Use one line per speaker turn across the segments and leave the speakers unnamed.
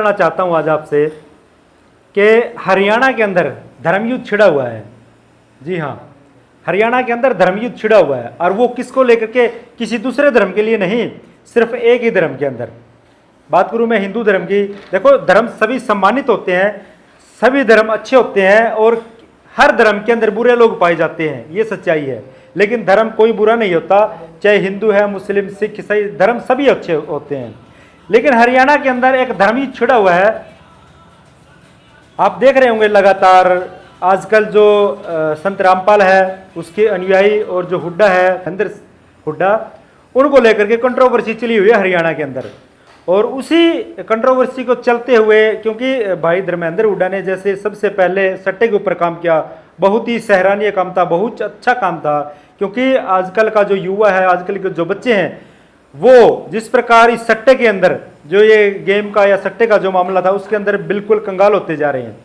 पूछना चाहता हूं आज आपसे कि हरियाणा के अंदर धर्मयुद्ध छिड़ा हुआ है। जी हाँ, हरियाणा के अंदर धर्मयुद्ध छिड़ा हुआ है, और वो किसको लेकर के? किसी दूसरे धर्म के लिए नहीं, सिर्फ एक ही धर्म के अंदर। बात करूं मैं हिंदू धर्म की। देखो, धर्म सभी सम्मानित होते हैं, सभी धर्म अच्छे होते हैं, और हर धर्म के अंदर बुरे लोग पाए जाते हैं, ये सच्चाई है। लेकिन धर्म कोई बुरा नहीं होता, चाहे हिंदू है, मुस्लिम, सिख, ईसाई, धर्म सभी अच्छे होते हैं। लेकिन हरियाणा के अंदर एक धर्मयुद्ध छिड़ा हुआ है। आप देख रहे होंगे लगातार आजकल जो संत रामपाल है, उसके अनुयायी, और जो हुड्डा है, धर्मेंद्र हुड्डा, उनको लेकर के कंट्रोवर्सी चली हुई है हरियाणा के अंदर। और उसी कंट्रोवर्सी को चलते हुए, क्योंकि भाई धर्मेंद्र हुड्डा ने जैसे सबसे पहले सट्टे के ऊपर काम किया, बहुत ही सराहनीय काम था, बहुत अच्छा काम था। क्योंकि आजकल का जो युवा है, आजकल के जो बच्चे हैं, वो जिस प्रकार इस सट्टे के अंदर, जो ये गेम का या सट्टे का जो मामला था, उसके अंदर बिल्कुल कंगाल होते जा रहे हैं।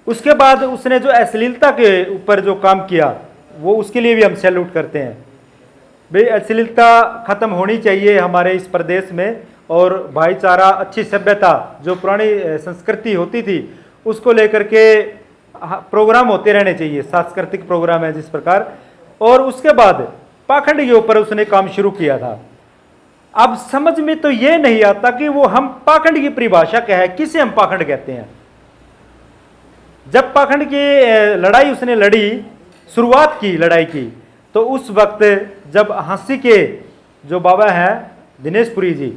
उसके बाद उसने जो अश्लीलता के ऊपर जो काम किया, वो उसके लिए भी हम सैल्यूट करते हैं। भाई, अश्लीलता खत्म होनी चाहिए हमारे इस प्रदेश में, और भाईचारा, अच्छी सभ्यता, जो पुरानी संस्कृति होती थी, उसको लेकर के प्रोग्राम होते रहने चाहिए, सांस्कृतिक प्रोग्राम है जिस प्रकार। और उसके बाद पाखंड के ऊपर उसने काम शुरू किया था। अब समझ में तो ये नहीं आता कि वो हम पाखंड की परिभाषा क्या है, किसे हम पाखंड कहते हैं। जब पाखंड की लड़ाई उसने लड़ी, शुरुआत की लड़ाई की, तो उस वक्त जब हांसी के जो बाबा हैं दिनेशपुरी जी,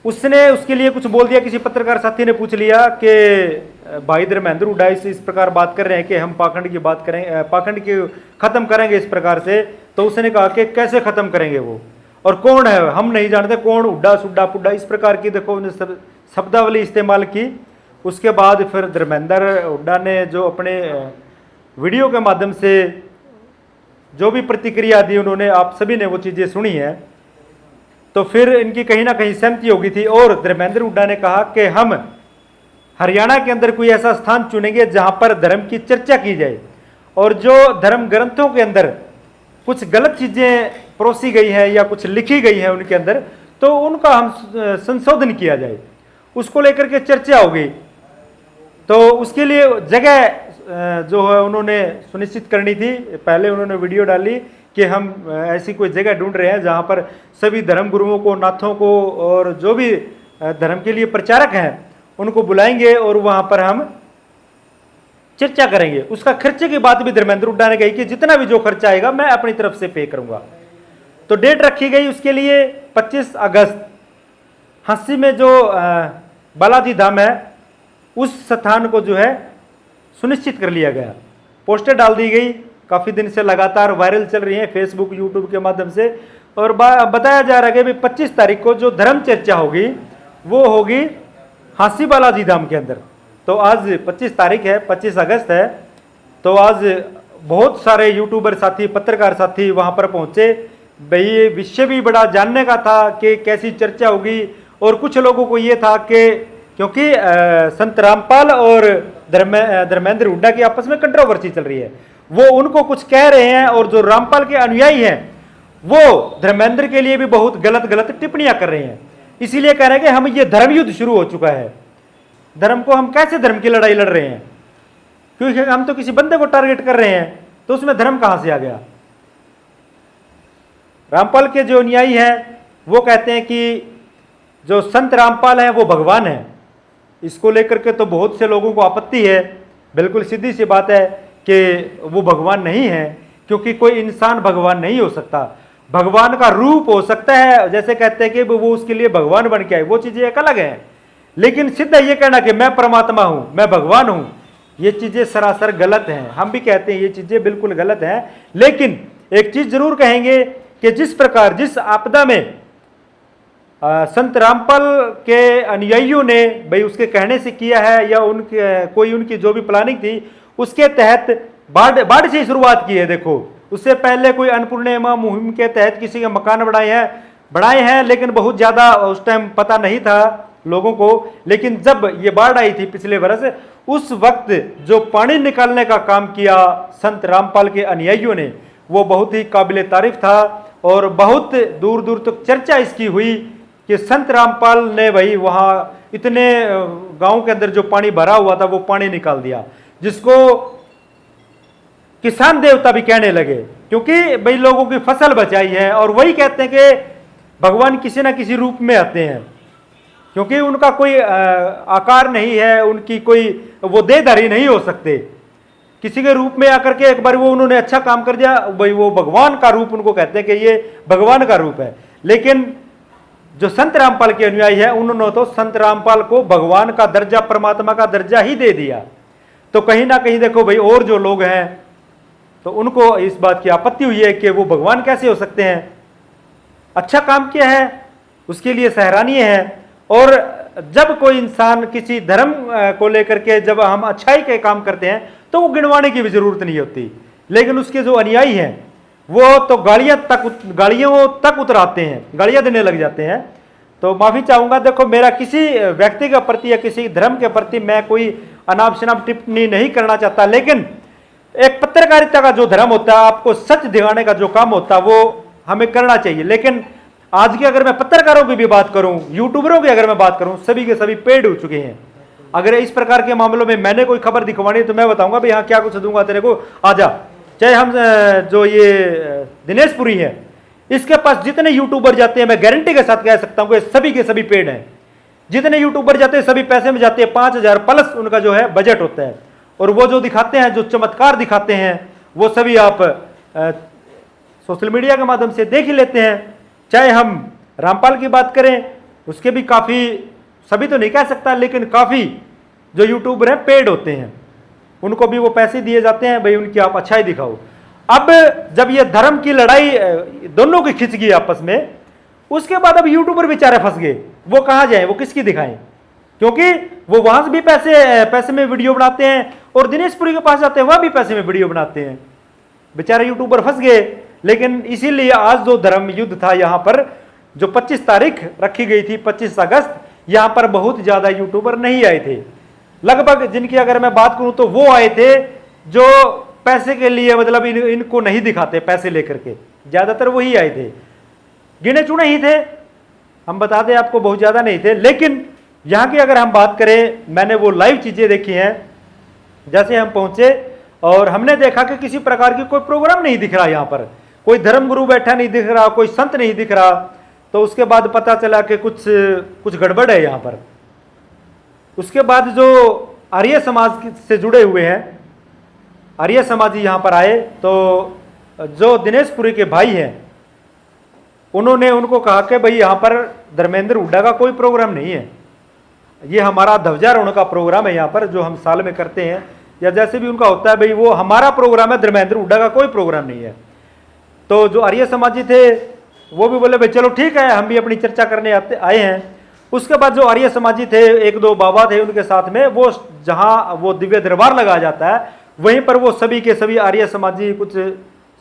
उसने उसके लिए कुछ बोल दिया। किसी पत्रकार साथी ने पूछ लिया कि भाई धर्मेंद्र हुड्डा इस प्रकार बात कर रहे हैं कि हम पाखंड की बात करें, पाखंड की खत्म करेंगे इस प्रकार से। तो उसने कहा कि कैसे खत्म करेंगे वो, और कौन है, हम नहीं जानते कौन, हुड्डा, सुड्डा, पुड्डा, इस प्रकार की देखो उन्होंने शब्दावली इस्तेमाल की। उसके बाद फिर धर्मेंद्र हुड्डा ने जो अपने वीडियो के माध्यम से जो भी प्रतिक्रिया दी, उन्होंने, आप सभी ने वो चीज़ें सुनी हैं। तो फिर इनकी कहीं ना कहीं सहमति हो गई थी, और धर्मेंद्र हुड्डा ने कहा कि हम हरियाणा के अंदर कोई ऐसा स्थान चुनेंगे जहां पर धर्म की चर्चा की जाए, और जो धर्म ग्रंथों के अंदर कुछ गलत चीजें परोसी गई है या कुछ लिखी गई है उनके अंदर, तो उनका हम संशोधन किया जाए, उसको लेकर के चर्चा होगी। तो उसके लिए जगह जो है उन्होंने सुनिश्चित करनी थी। पहले उन्होंने वीडियो डाली कि हम ऐसी कोई जगह ढूंढ रहे हैं जहां पर सभी धर्म गुरुओं को, नाथों को, और जो भी धर्म के लिए प्रचारक हैं, उनको बुलाएंगे और वहां पर हम चर्चा करेंगे। उसका खर्चे की बात भी धर्मेंद्र हुड्डा ने कही कि जितना भी जो खर्चा आएगा मैं अपनी तरफ से पे करूंगा। तो डेट रखी गई उसके लिए 25 अगस्त। हांसी में जो बालाजी धाम है, उस स्थान को जो है सुनिश्चित कर लिया गया। पोस्टर डाल दी गई, काफ़ी दिन से लगातार वायरल चल रही है फेसबुक, यूट्यूब के माध्यम से। और बताया जा रहा है कि 25 तारीख को जो धर्म चर्चा होगी वो होगी हांसी बालाजी धाम के अंदर। तो आज 25 तारीख है, 25 अगस्त है। तो आज बहुत सारे यूट्यूबर साथी, पत्रकार साथी वहाँ पर पहुँचे। भाई, ये विषय भी बड़ा जानने का था कि कैसी चर्चा होगी। और कुछ लोगों को ये था कि क्योंकि संत रामपाल और धर्मेंद्र हुड्डा की आपस में कंट्रोवर्सी चल रही है, वो उनको कुछ कह रहे हैं, और जो रामपाल के अनुयायी हैं वो धर्मेंद्र के लिए भी बहुत गलत गलत टिप्पणियां कर रहे हैं। इसीलिए कह रहे हैं कि हम ये धर्मयुद्ध शुरू हो चुका है। धर्म को हम कैसे धर्म की लड़ाई लड़ रहे हैं, क्योंकि हम तो किसी बंदे को टारगेट कर रहे हैं, तो उसमें धर्म कहां से आ गया। रामपाल के जो अनुयायी हैं वो कहते हैं कि जो संत रामपाल है वो भगवान है। इसको लेकर के तो बहुत से लोगों को आपत्ति है। बिल्कुल सीधी सी बात है कि वो भगवान नहीं है, क्योंकि कोई इंसान भगवान नहीं हो सकता। भगवान का रूप हो सकता है, जैसे कहते हैं कि वो उसके लिए भगवान बन के आए, वो चीजें एक अलग है। लेकिन सीधा ये कहना कि मैं परमात्मा हूं, मैं भगवान हूं, ये चीजें सरासर गलत हैं। हम भी कहते हैं ये चीजें बिल्कुल गलत हैं। लेकिन एक चीज जरूर कहेंगे कि जिस प्रकार, जिस आपदा में संत रामपाल के अनुयायियों ने भाई उसके कहने से किया है, या उनके कोई उनकी जो भी प्लानिंग थी, उसके तहत बाढ़ से शुरुआत की है। देखो, उससे पहले कोई अन्नपूर्णिमा मुहिम के तहत किसी के मकान बढ़ाए हैं, लेकिन बहुत ज़्यादा उस टाइम पता नहीं था लोगों को। लेकिन जब ये बाढ़ आई थी पिछले वर्ष, उस वक्त जो पानी निकालने का काम किया संत रामपाल के अनुयायियों ने, वो बहुत ही काबिले तारीफ था। और बहुत दूर दूर तक चर्चा इसकी हुई कि संत रामपाल ने भाई वहां इतने गांव के अंदर जो पानी भरा हुआ था वो पानी निकाल दिया, जिसको किसान देवता भी कहने लगे, क्योंकि भाई लोगों की फसल बचाई है। और वही कहते हैं कि भगवान किसी ना किसी रूप में आते हैं, क्योंकि उनका कोई आकार नहीं है, उनकी कोई वो देहधारी नहीं हो सकते। किसी के रूप में आकर के एक बार वो उन्होंने अच्छा काम कर दिया, भाई वो भगवान का रूप उनको कहते हैं कि ये भगवान का रूप है। लेकिन जो संत रामपाल के अनुयायी है उन्होंने तो संत रामपाल को भगवान का दर्जा, परमात्मा का दर्जा ही दे दिया। तो कहीं ना कहीं देखो भाई, और जो लोग हैं तो उनको इस बात की आपत्ति हुई है कि वो भगवान कैसे हो सकते हैं। अच्छा काम किया है, उसके लिए सराहनीय है। और जब कोई इंसान किसी धर्म को लेकर के जब हम अच्छाई के काम करते हैं तो वो गिनवाने की भी जरूरत नहीं होती, लेकिन उसके जो अनुयायी हैं वो तो गालियां तक उतराते हैं, गालियां देने लग जाते हैं। तो माफी चाहूंगा, देखो मेरा किसी व्यक्ति के प्रति या किसी धर्म के प्रति मैं कोई अनाप शनाप टिप्पणी नहीं करना चाहता, लेकिन एक पत्रकारिता का जो धर्म होता है, आपको सच दिखाने का जो काम होता है वो हमें करना चाहिए। लेकिन आज की अगर मैं पत्रकारों की भी बात करूं, यूट्यूबरों की अगर मैं बात करूं, सभी के सभी पेड हो चुके हैं। अगर इस प्रकार के मामलों में मैंने कोई खबर दिखवानी तो मैं बताऊंगा भाई हाँ क्या कुछ दूंगा तेरे को, आजा। चाहे हम जो ये दिनेश पुरी है, इसके पास जितने यूट्यूबर जाते हैं मैं गारंटी के साथ कह सकता हूं कि सभी के सभी पेड हैं। जितने यूट्यूबर जाते हैं सभी पैसे में जाते हैं, 5,000 प्लस उनका जो है बजट होता है। और वो जो दिखाते हैं, जो चमत्कार दिखाते हैं, वो सभी आप सोशल मीडिया के माध्यम से देख ही लेते हैं। चाहे हम रामपाल की बात करें, उसके भी काफ़ी, सभी तो नहीं कह सकता, लेकिन काफ़ी जो यूट्यूबर हैं पेड होते हैं, उनको भी वो पैसे दिए जाते हैं भाई उनकी आप अच्छाई दिखाओ। अब जब ये धर्म की लड़ाई दोनों की खिंच गई आपस में, उसके बाद अब यूट्यूबर बेचारे फंस गए, वो कहाँ जाएं, वो किसकी दिखाएं, क्योंकि वो वहां से भी पैसे में वीडियो बनाते हैं और दिनेश पुरी के पास जाते हैं वह भी पैसे में वीडियो बनाते हैं। बेचारे यूट्यूबर फंस गए। लेकिन इसीलिए आज जो धर्म युद्ध था यहाँ पर, जो 25 तारीख रखी गई थी 25 अगस्त, यहाँ पर बहुत ज्यादा यूट्यूबर नहीं आए थे। लगभग जिनकी अगर मैं बात करूं तो वो आए थे जो पैसे के लिए, मतलब इनको नहीं दिखाते पैसे लेकर के, ज्यादातर वही आए थे, गिने चुने ही थे। हम बता दें आपको बहुत ज्यादा नहीं थे। लेकिन यहाँ की अगर हम बात करें, मैंने वो लाइव चीजें देखी हैं। जैसे हम पहुंचे और हमने देखा कि किसी प्रकार की कोई प्रोग्राम नहीं दिख रहा, यहाँ पर कोई धर्मगुरु बैठा नहीं दिख रहा, कोई संत नहीं दिख रहा। तो उसके बाद पता चला कि कुछ गड़बड़ है यहाँ पर। उसके बाद जो आर्य समाज से जुड़े हुए हैं, आर्य समाजी यहाँ पर आए, तो जो दिनेश पुरी के भाई हैं उन्होंने उनको कहा कि भाई यहाँ पर धर्मेंद्र हुड्डा का कोई प्रोग्राम नहीं है, ये हमारा ध्वजारोहण का प्रोग्राम है यहाँ पर जो हम साल में करते हैं, या जैसे भी उनका होता है, भाई वो हमारा प्रोग्राम है, धर्मेंद्र हुड्डा का कोई प्रोग्राम नहीं है। तो जो आर्य समाजी थे वो भी बोले भाई चलो ठीक है, हम भी अपनी चर्चा करने आए हैं। उसके बाद जो आर्य समाजी थे, एक दो बाबा थे उनके साथ में, वो जहाँ वो दिव्य दरबार लगाया जाता है वहीं पर वो सभी के सभी आर्य समाजी, कुछ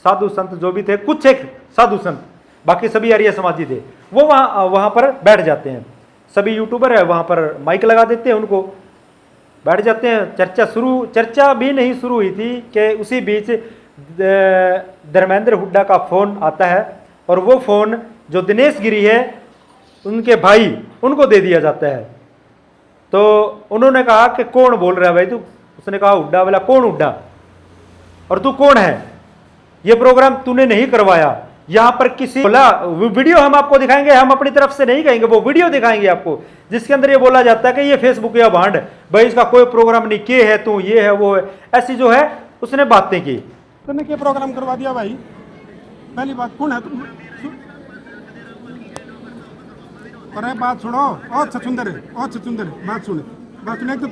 साधु संत जो भी थे, कुछ एक साधु संत, बाकी सभी आर्य समाजी थे, वो वहाँ पर बैठ जाते हैं। सभी यूट्यूबर है वहाँ पर माइक लगा देते हैं, उनको बैठ जाते हैं। चर्चा भी नहीं शुरू हुई थी कि उसी बीच धर्मेंद्र हुड्डा का फोन आता है और वो फोन जो दिनेश गिरी है उनके भाई, उनको दे दिया जाता है। तो उन्होंने कहा कि कौन बोल रहा है भाई तू? उसने कहा हुड्डा वाला। कौन हुड्डा? और तू कौन है? ये प्रोग्राम तूने नहीं करवाया। यहां पर किसी बोला, वीडियो हम आपको दिखाएंगे, हम अपनी तरफ से नहीं कहेंगे, वो वीडियो दिखाएंगे आपको जिसके अंदर ये बोला जाता है कि ये फेसबुक या भांड, भाई इसका कोई प्रोग्राम नहीं, के है तू, ये है वो है, ऐसी जो है उसने बातें की।
तूने क्या प्रोग्राम करवा दिया भाई? पहली बात कौन है तुम? अरे बात सुनो, ओ छचुंदर, बात सुने, एक तो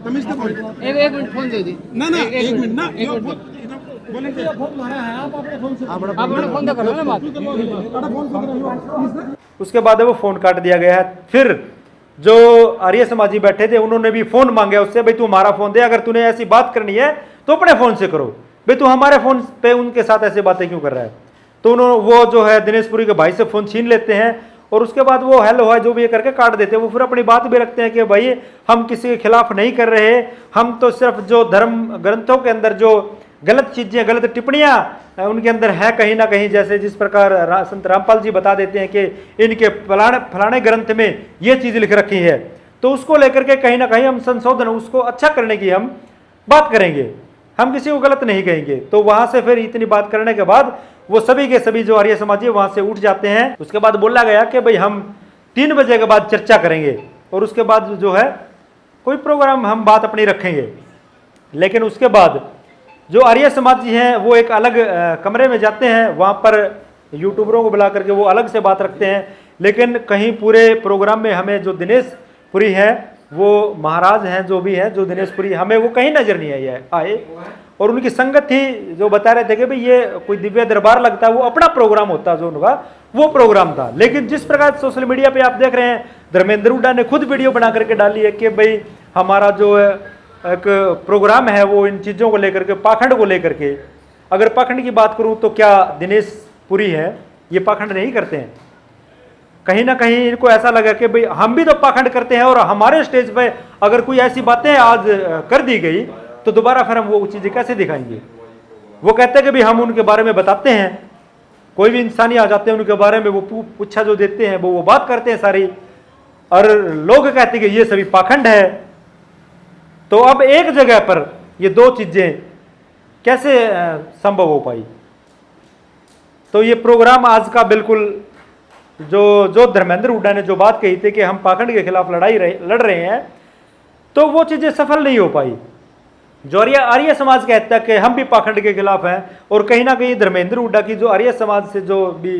तमीज से बोल।
एक मिनट फोन दे दी।
ना एक मिनट ना,
बोलेंगे आप अपने फोन दे करो ना बात।
उसके बाद वो फोन काट दिया गया है। फिर जो आर्य समाजी बैठे थे उन्होंने भी फोन मांगा उससे, भाई तू हमारा फोन दे, अगर तूने ऐसी बात करनी है तो अपने फोन से करो, भाई तू हमारे फोन पे उनके साथ ऐसे बातें क्यों कर रहा है। तो उन्होंने वो जो है दिनेश पुरी के भाई से फोन छीन लेते हैं और उसके बाद वो हेलो है जो भी ये करके काट देते हैं। वो फिर अपनी बात भी रखते हैं कि भाई हम किसी के खिलाफ नहीं कर रहे, हम तो सिर्फ जो धर्म ग्रंथों के अंदर जो गलत चीजें, गलत टिप्पणियां उनके अंदर है कहीं ना कहीं, जैसे जिस प्रकार संत रामपाल जी बता देते हैं कि इनके फलाने ग्रंथ में ये चीज लिख रखी है, तो उसको लेकर के कहीं ना कहीं हम संशोधन, उसको अच्छा करने की हम बात करेंगे, हम किसी को गलत नहीं कहेंगे। तो वहां से फिर इतनी बात करने के बाद वो सभी के सभी जो आर्य समाजी वहां से उठ जाते हैं। उसके बाद बोला गया कि भाई हम 3 बजे के बाद चर्चा करेंगे और उसके बाद जो है कोई प्रोग्राम हम बात अपनी रखेंगे। लेकिन उसके बाद जो आर्य समाजी हैं वो एक अलग कमरे में जाते हैं, वहां पर यूट्यूबरों को बुला करके वो अलग से बात रखते हैं। लेकिन कहीं पूरे प्रोग्राम में हमें जो दिनेश पुरी है, वो महाराज हैं जो भी हैं, जो दिनेश पुरी, हमें वो कहीं नजर नहीं आए। और उनकी संगत थी जो बता रहे थे कि भाई ये कोई दिव्य दरबार लगता है, वो अपना प्रोग्राम होता जो उनका वो प्रोग्राम था। लेकिन जिस प्रकार सोशल मीडिया पे आप देख रहे हैं, धर्मेंद्र हुड्डा ने खुद वीडियो बना करके डाली है कि भाई हमारा जो है एक प्रोग्राम है वो इन चीज़ों को लेकर के, पाखंड को लेकर के। अगर पाखंड की बात करूं तो क्या दिनेश पुरी है ये पाखंड नहीं करते हैं? कहीं ना कहीं इनको ऐसा लगा कि भाई हम भी तो पाखंड करते हैं और हमारे स्टेज पे अगर कोई ऐसी बातें आज कर दी गई तो दोबारा फिर हम वो चीज़ें कैसे दिखाएंगे। वो कहते हैं कि भाई हम उनके बारे में बताते हैं, कोई भी इंसानी आ जाते हैं उनके बारे में, वो पूछा जो देते हैं वो बात करते हैं सारी, और लोग कहते हैं कि ये सभी पाखंड है। तो अब एक जगह पर ये दो चीजें कैसे संभव हो पाई? तो ये प्रोग्राम आज का बिल्कुल जो धर्मेंद्र हुड्डा ने जो बात कही थी कि हम पाखंड के खिलाफ लड़ रहे हैं, तो वो चीजें सफल नहीं हो पाई। जो आर्य समाज कहता है कि हम भी पाखंड के खिलाफ हैं, और कहीं ना कहीं धर्मेंद्र हुड्डा की जो आर्य समाज से जो भी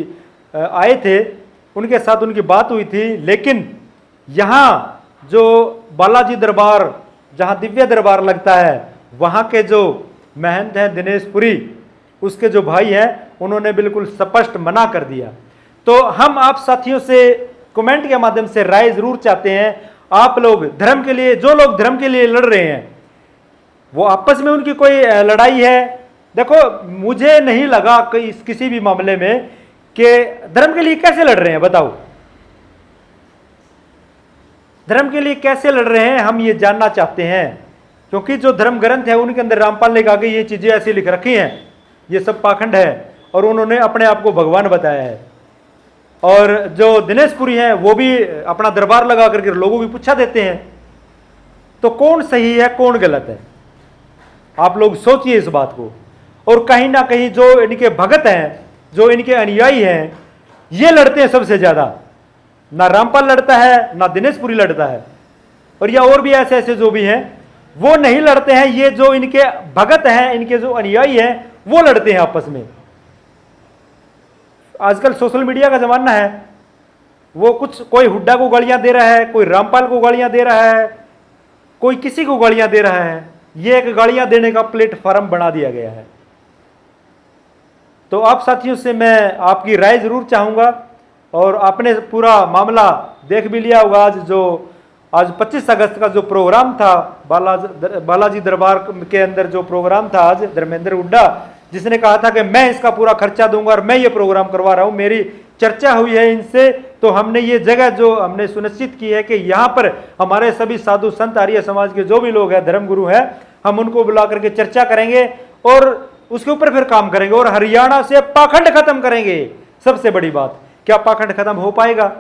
आए थे उनके साथ उनकी बात हुई थी। लेकिन यहाँ जो बालाजी दरबार, जहाँ दिव्य दरबार लगता है, वहाँ के जो महंत हैं दिनेश पुरी, उसके जो भाई हैं, उन्होंने बिल्कुल स्पष्ट मना कर दिया। तो हम आप साथियों से कमेंट के माध्यम से राय जरूर चाहते हैं। आप लोग धर्म के लिए, जो लोग धर्म के लिए लड़ रहे हैं, वो आपस में उनकी कोई लड़ाई है? देखो, मुझे नहीं लगा कि किसी भी मामले में कि धर्म के लिए कैसे लड़ रहे हैं, बताओ धर्म के लिए कैसे लड़ रहे हैं, हम ये जानना चाहते हैं। क्योंकि जो धर्म ग्रंथ है उनके अंदर रामपाल ने कहा कि ये चीजें ऐसी लिख रखी हैं, ये सब पाखंड है, और उन्होंने अपने आप को भगवान बताया है। और जो दिनेश पुरी हैं वो भी अपना दरबार लगा करके लोगों की पूछा देते हैं। तो कौन सही है कौन गलत है, आप लोग सोचिए इस बात को। और कहीं ना कहीं जो इनके भगत हैं, जो इनके अनुयायी हैं, ये लड़ते हैं सबसे ज्यादा। ना रामपाल लड़ता है, ना दिनेश पुरी लड़ता है, और या और भी ऐसे ऐसे जो भी हैं वो नहीं लड़ते हैं। ये जो इनके भगत हैं, इनके जो अनुयायी हैं, वो लड़ते हैं आपस में। आजकल सोशल मीडिया का जमाना है, वो कुछ कोई हुड्डा को गालियां दे रहा है, कोई रामपाल को गालियां दे रहा है, कोई किसी को गालियां दे रहा है। ये एक गालियां देने का प्लेटफॉर्म बना दिया गया है। तो आप साथियों से मैं आपकी राय जरूर चाहूंगा। और आपने पूरा मामला देख भी लिया होगा। आज 25 अगस्त का जो प्रोग्राम था बालाजी दरबार के अंदर, जो प्रोग्राम था आज, धर्मेंद्र हुड्डा जिसने कहा था कि मैं इसका पूरा खर्चा दूंगा और मैं ये प्रोग्राम करवा रहा हूं, मेरी चर्चा हुई है इनसे, तो हमने ये जगह जो हमने सुनिश्चित की है कि यहाँ पर हमारे सभी साधु संत आर्य समाज के जो भी लोग हैं, धर्मगुरु हैं, हम उनको बुला करके चर्चा करेंगे और उसके ऊपर फिर काम करेंगे और हरियाणा से पाखंड खत्म करेंगे। सबसे बड़ी बात, क्या पाखंड खत्म हो पाएगा?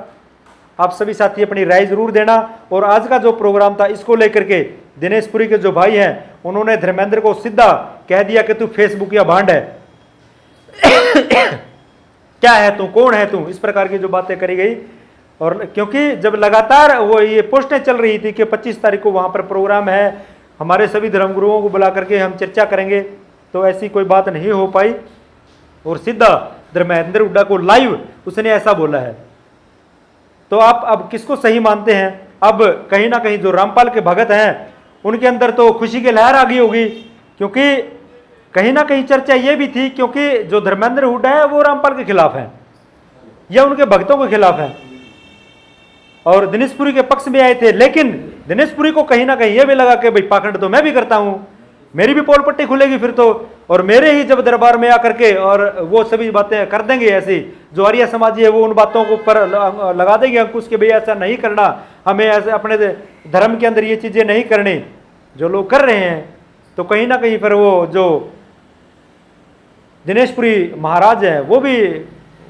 आप सभी साथी अपनी राय जरूर देना। और आज का जो प्रोग्राम था इसको लेकर के दिनेश पुरी के जो भाई हैं, उन्होंने धर्मेंद्र को सीधा कह दिया कि तू फेसबुक या भांड है क्या है तू, कौन है तू, इस प्रकार की जो बातें करी गई। और क्योंकि जब लगातार वो ये पोस्टें चल रही थी कि 25 तारीख को वहां पर प्रोग्राम है, हमारे सभी धर्मगुरुओं को बुला करके हम चर्चा करेंगे, तो ऐसी कोई बात नहीं हो पाई। और सीधा धर्मेंद्र हुड्डा को लाइव उसने ऐसा बोला है। तो आप अब किसको सही मानते हैं? अब कहीं ना कहीं जो रामपाल के भगत हैं उनके अंदर तो खुशी की लहर आ गई होगी, क्योंकि कहीं ना कहीं चर्चा ये भी थी, क्योंकि जो धर्मेंद्र हुड्डा है वो रामपाल के खिलाफ है या उनके भक्तों के खिलाफ है, और दिनेश पुरी के पक्ष में आए थे। लेकिन दिनेश पुरी को कहीं ना कहीं ये भी लगा कि भाई पाखंड तो मैं भी करता हूं, मेरी भी पोल पट्टी खुलेगी फिर तो, और मेरे ही जब दरबार में आकर के और वो सभी बातें कर देंगे ऐसी, जो आर्य समाजी है वो उन बातों को ऊपर लगा देंगे अंकुश के भाई ऐसा नहीं करना, हमें ऐसे अपने धर्म के अंदर ये चीजें नहीं करनी, जो लोग कर रहे हैं। तो कहीं ना कहीं फिर वो जो दिनेशपुरी महाराज हैं वो भी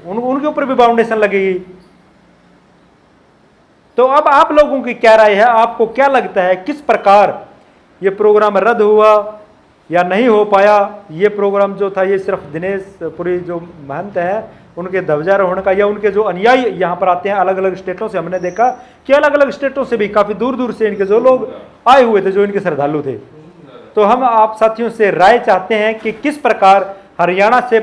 उनके ऊपर भी बाउंडेशन लगेगी। तो अब आप लोगों की क्या राय है, आपको क्या लगता है किस प्रकार ये प्रोग्राम रद्द हुआ या नहीं हो पाया? ये प्रोग्राम जो था ये सिर्फ दिनेशपुरी जो महंत हैं उनके ध्वजारोहण का, या उनके जो अनुयायी यहाँ पर आते हैं अलग अलग स्टेटों से, हमने देखा कि अलग अलग स्टेटों से भी काफी दूर दूर से इनके जो लोग आए हुए थे, जो इनके श्रद्धालु थे। तो हम आप साथियों से राय चाहते हैं कि किस प्रकार हरियाणा से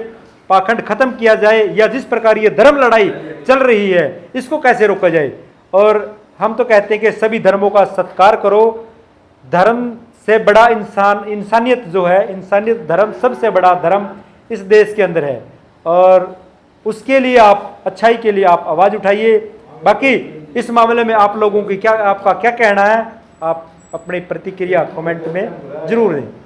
पाखंड खत्म किया जाए, या जिस प्रकार ये धर्म लड़ाई चल रही है इसको कैसे रोका जाए। और हम तो कहते हैं कि सभी धर्मों का सत्कार करो, धर्म से बड़ा इंसानियत जो है, इंसानियत धर्म सबसे बड़ा धर्म इस देश के अंदर है, और उसके लिए आप अच्छाई के लिए आप आवाज उठाइए। बाकी इस मामले में आप लोगों की आपका क्या कहना है, आप अपनी प्रतिक्रिया कमेंट में जरूर दें।